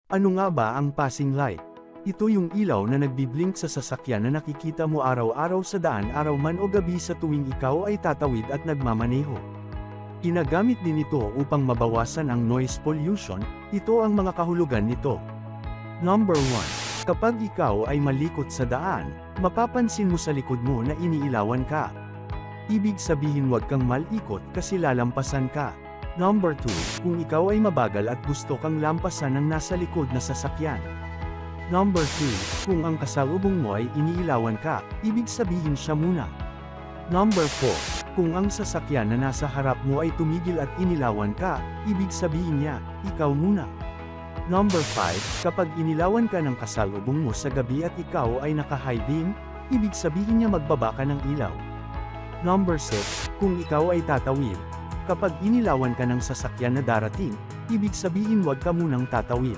Ano nga ba ang passing light? Ito yung ilaw na nagbiblink sa sasakyan na nakikita mo araw-araw sa daan, araw man o gabi sa tuwing ikaw ay tatawid at nagmamaneho. Ginagamit din ito upang mabawasan ang noise pollution. Ito ang mga kahulugan nito. Number 1. Kapag ikaw ay malikot sa daan, mapapansin mo sa likod mo na iniilawan ka. Ibig sabihin huwag kang malikot kasi lalampasan ka. Number 2. Kung ikaw ay mabagal at gusto kang lampasan ng nasa likod na sasakyan. Number 3. Kung ang kasalubong mo ay iniilawan ka, ibig sabihin siya muna. Number 4. Kung ang sasakyan na nasa harap mo ay tumigil at inilawan ka, ibig sabihin niya, ikaw muna. Number 5. Kapag inilawan ka ng kasalubong mo sa gabi at ikaw ay naka-high beam, ibig sabihin niya magbaba ka ng ilaw. Number 6. Kung ikaw ay tatawid, kapag inilawan ka ng sasakyan na darating, ibig sabihin huwag ka munang tatawid.